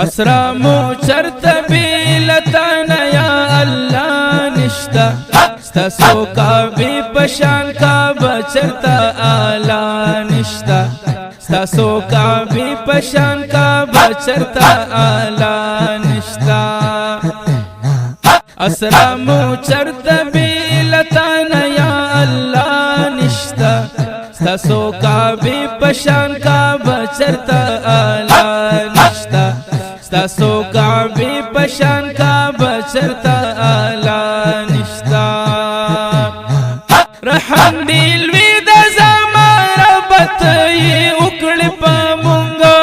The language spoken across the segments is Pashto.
اسرا مو چرت بیلتانا یا اللہ نشتا ستاسو کعبی پشان کعبہ چرتا آلہ نشتا ستاسو کعبی پشان کعبہ چرتا آلہ نشتا اسرا مو چرت بیلتانا یا اللہ نشتا ستاسو کعبی پشان کعبہ چرتا آلہ نشتا ستاسو کعبی پشان کعبہ چرتا آلہ نشتا رحم دیلوی دا زمان ربط یہ اکڑ پا مونگا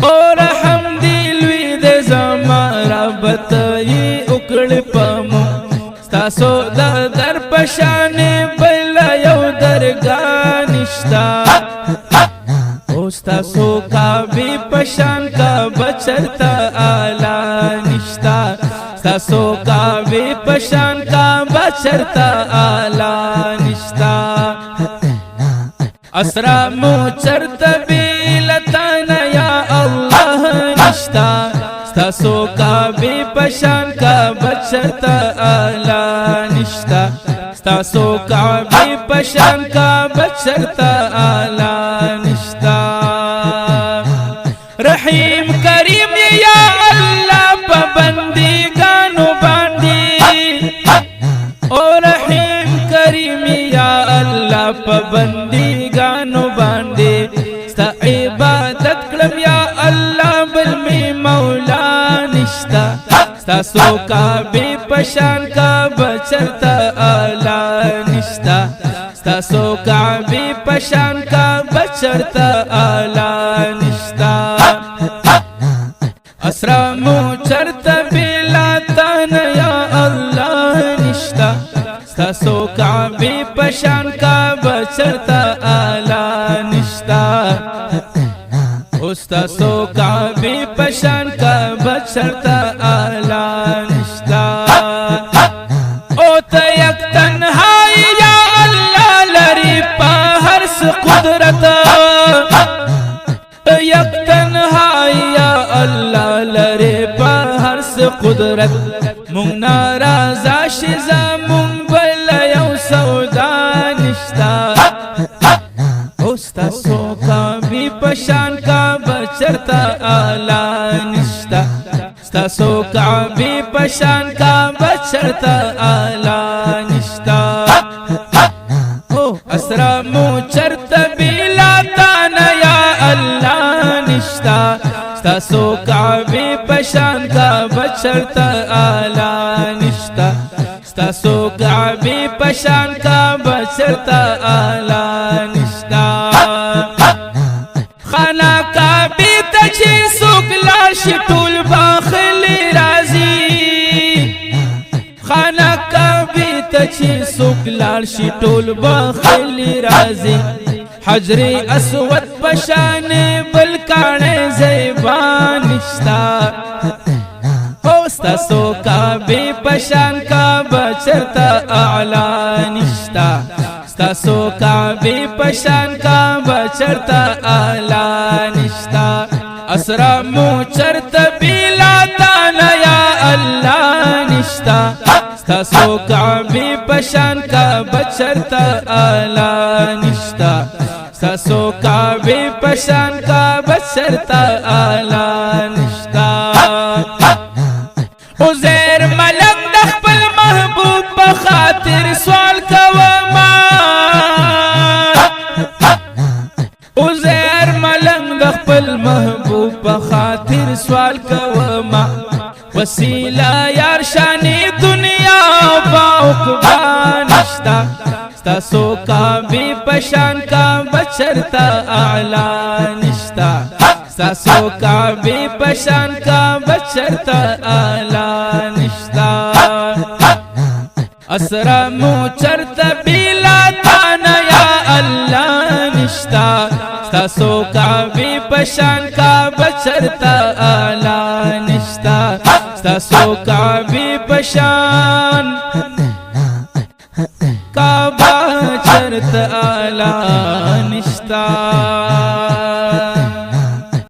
او رحم دیلوی دا زمان ربط یہ اکڑ پا مونگا ستاسو دا در پشان بلا یو درگاہ نشتا ستاسو کعبی پشان کعبہ چرتا آلہ نشتا ستاسو کعبی پشان کعبہ چرتا آلہ نشتا اسرا مو چرت بیلتانا یا اللہ نشتا ستاسو کعبی پشان کعبہ چرتا آلہ نشتا ستاسو کعبی پشان کعبہ چرتا آلہ نشتا رحیم کریم یا اللہ پابندی گانو باندی او رحیم کریم یا اللہ پابندی گانو باندی ستا عبادت کلم یا اللہ بلمی مولا نشتا ستاسو کعبی پشان کعبہ چرتا آلہ نشتا ستاسو کعبی پشان کعبہ چرتا آلہ نشتا اسرا مو چرت بیلتانا یا اللہ نشتا ستاسو کعبی پشان کعبہ چرتا آلہ نشتا ستاسو کعبی پشان کعبہ چرتا آلہ نشتا او تا یک تنہائی یا اللہ لری پا ہرس قدرت یک تنہائی یا اللہ لری پا ہرس قدرت مونگ نارازا شزا مونگ بلا یو سودا نشتا ستاسو کعبی پشان کعبہ چرتا آلہ نشتا ستاسو کعبی پشان کعبہ چرتا آلہ نشتا اسرا مو چرت بیلتانا یا اللہ نشتا ستاسو کعبی پشان کعبہ چرتا آلہ نشتا ستاسو کعبی پشان کعبہ چرتا آلہ نشتا خانہ کعبی تچی سوکلا شٹول باخلی رازی خانہ کعبی تچی سوکلا شٹول باخلی رازی حجری اسود پشان بلکانے زیبان نشتا ستاسو کعبی پشان کعبہ چرتا آلہ نشتا ستاسو کعبی پشان کعبہ چرتا آلہ نشتا اسرا مو چرت بیلتانا یا اللہ نشتا ستاسو کعبی پشان کعبہ چرتا آلہ نشتا ستاسو کعبی پشان کعبہ چرتا آلہ نشتا عزیر ملنگ دخپل محبوب بخاطر سوال کوما عزیر ملنگ دخپل محبوب بخاطر سوال کوما وسیلہ یار شانی دنیا باوقبا نشتا ستاسو کعبی پشان کعبہ چرتا آلہ نشتا ستاسو کعبی پشان کعبہ چرتا آلہ نشتا اسرا مو چرت بیلتانا یا اللہ نشتا ستاسو کعبی پشان کعبہ چرتا آلہ نشتا ستاسو کعبی پشان کعبہ چرت آلہ نشتا